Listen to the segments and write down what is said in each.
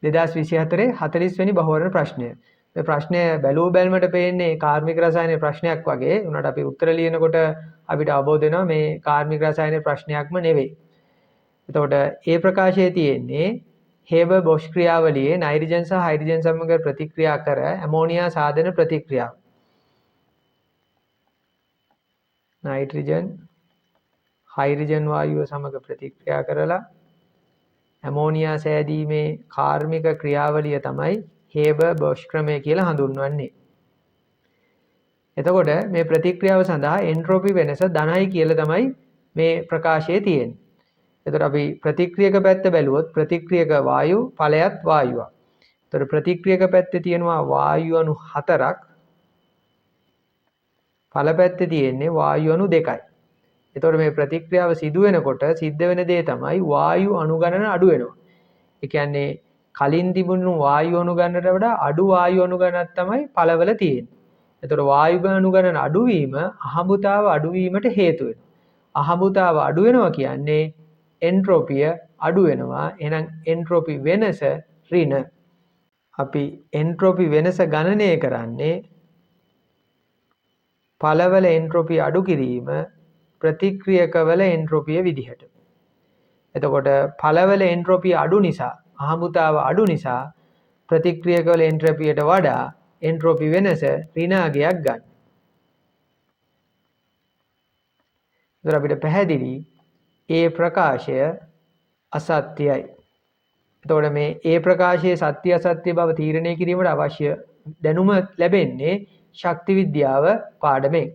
2024 40 වෙනි බහුවර්ණ ප්‍රශ්නය. මේ ප්‍රශ්නය බැලුව බැලමට පේන්නේ කාර්මික රසායන ප්‍රශ්නයක් වගේ. උනට අපි උත්තර ලියනකොට අපිට අවබෝධ වෙනවා මේ කාර්මික රසායන ප්‍රශ්නයක්ම නෙවෙයි. එතකොට ඒ ප්‍රකාශයේ තියෙන්නේ හේබර් බොෂ් ක්‍රියාවලියේ නයිට්‍රජන් සහ හයිඩ්‍රජන් සමග ප්‍රතික්‍රියා කර ඇමෝනියා සාධන ප්‍රතික්‍රියාව. නයිට්‍රජන් හයිඩ්‍රජන් වායුව සමග ප්‍රතික්‍රියා කරලා ඇමෝනියා සෑදීමේ කාර්මික ක්‍රියාවලිය තමයි හේබර් බොෂ් ක්‍රමය කියලා හඳුන්වන්නේ. එතකොට මේ ප්‍රතික්‍රියාව සඳහා එන්ට්‍රොපි වෙනස ධනයි කියලා තමයි මේ ප්‍රකාශයේ තියෙන්නේ. එතකොට අපි ප්‍රතික්‍රියක පැත්ත බැලුවොත් ප්‍රතික්‍රියක වායු ඵලයත් වායුවක්. එතකොට ප්‍රතික්‍රියක පැත්තේ තියෙනවා වායු අණු 4ක්. ඵල පැත්තේ තියෙන්නේ වායු අණු 2යි. එතකොට මේ ප්‍රතික්‍රියාව සිදු වෙනකොට සිද්ධ වෙන දේ තමයි වායු අණු ගණන අඩු වෙනවා. ඒ කියන්නේ කලින් තිබුණු වායු අණු ගණනට වඩා අඩු වායු අණු ගණනක් තමයි ඵලවල තියෙන්නේ. එතකොට වායු අණු ගණන අඩු වීම අහඹුතාව අඩු වීමට හේතු වෙනවා. අහඹුතාව අඩු වෙනවා කියන්නේ එන්ට්‍රොපිය අඩු වෙනවා. එහෙනම් එන්ට්‍රොපි වෙනස ඍණ. අපි එන්ට්‍රොපි වෙනස ගණනය කරන්නේ ඵලවල එන්ට්‍රොපි අඩු කිරීම ප්‍රතික්‍රියකවල එන්ට්‍රොපිය විදිහට. එතකොට ඵලවල එන්ට්‍රොපිය අඩු නිසා අහඹුතාව අඩු නිසා ප්‍රතික්‍රියකවල එන්ට්‍රොපියට වඩා එන්ට්‍රොපි වෙනස ඍණ අගයක් ගන්න. ඒතර අපිට පැහැදිලි ඒ ප්‍රකාශය අසත්‍යයි. එතකොට මේ ඒ ප්‍රකාශයේ සත්‍ය අසත්‍ය බව තීරණය කිරීමට අවශ්‍ය දැනුම ලැබෙන්නේ ශක්ති විද්‍යාව පාඩමෙන්.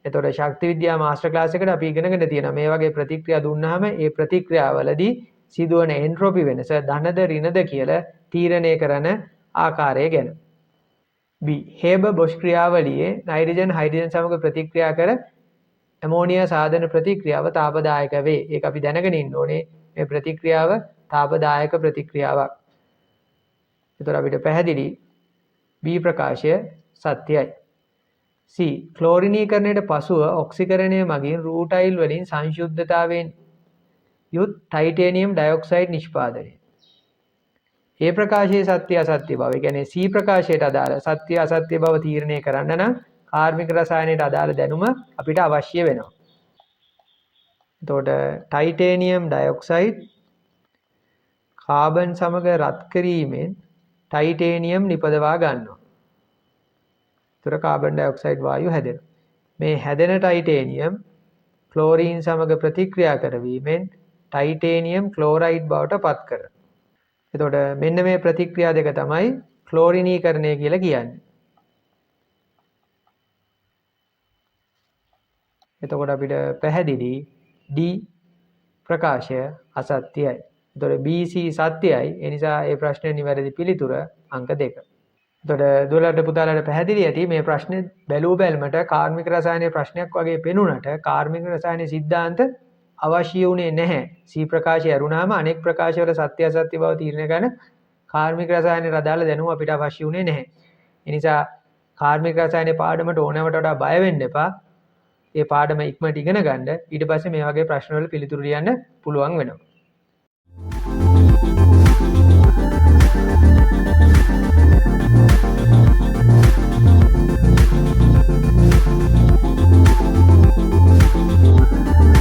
එතකොට ශක්ති විද්‍යාව මාස්ටර් ක්ලාස් එකට අපි ඉගෙනගෙන තියෙනවා මේ වගේ ප්‍රතික්‍රියා දුන්නාම ඒ ප්‍රතික්‍රියාවලදී සිදුවන එන්ට්‍රොපි වෙනස ධනද ඍණද කියලා තීරණය කරන ආකාරය ගැන. B. හේබර් බොෂ් ක්‍රියාවලියේ නයිට්‍රජන් හයිඩ්‍රජන් සමග ප්‍රතික්‍රියා කර ඇමෝනියා සාධන ප්‍රතික්‍රියාව තාපදායක වේ. ඒක අපි දැනගෙන ඉන්න ඕනේ මේ ප්‍රතික්‍රියාව තාපදායක ප්‍රතික්‍රියාවක්. ඒතර අපිට පැහැදිලි B ප්‍රකාශය සත්‍යයි. C. ක්ලෝරිනීකරණයට පසුව ඔක්සිකරණය මගින් රූටයිල් වලින් සංශුද්ධතාවයෙන් යුත් ටයිටේනියම් ඩයොක්සයිඩ් නිෂ්පාදනය. ඒ ප්‍රකාශයේ සත්‍ය අසත්‍ය බව. ඒ කියන්නේ C ප්‍රකාශයට අදාළ සත්‍ය අසත්‍ය බව තීරණය කරන්න නම් කාර්මික රසායනයට අදාළ දැනුම අපිට අවශ්‍ය වෙනවා. එතකොට ටයිටේනියම් ඩයොක්සයිඩ් කාබන් සමග රත් කිරීමෙන් ටයිටේනියම් නිපදවා ගන්නවා. ඒතර කාබන් ඩයොක්සයිඩ් වායු හැදෙනවා. මේ හැදෙන ටයිටේනියම් ක්ලෝරීන් සමග ප්‍රතික්‍රියා කරවීමෙන් ටයිටේනියම් ක්ලෝරයිඩ් බවට පත් කරනවා. එතකොට මෙන්න මේ ප්‍රතික්‍රියා දෙක තමයි ක්ලෝරිනීකරණය කියලා කියන්නේ. එතකොට අපිට පැහැදිලි D ප්‍රකාශය අසත්‍යයි. එතකොට BC සත්‍යයි. ඒ නිසා ඒ ප්‍රශ්නේ නිවැරදි පිළිතුර අංක 2. එතකොට දුවලට පුතාලට පැහැදිලි ඇති මේ ප්‍රශ්නේ බැලුව බැලමට කාර්මික රසායනයේ ප්‍රශ්නයක් වගේ පෙනුනට කාර්මික රසායනයේ સિદ્ધාන්ත අවශ්‍ය වුණේ නැහැ. C ප්‍රකාශය අරුණාම අනෙක් ප්‍රකාශවල සත්‍ය අසත්‍ය බව තීරණය කරන කාර්මික රසායනයේ අදාළ දැනුම අපිට අවශ්‍ය වුණේ නැහැ. ඒ නිසා කාර්මික රසායනයේ පාඩමට ඕනෑමට වඩා බය වෙන්න එපා. ඒ පාඩම ඉක්මනට ඉගෙන ගන්න. ඊට පස්සේ මේ වගේ ප්‍රශ්න වල පිළිතුරු ලියන්න පුළුවන් වෙනවා.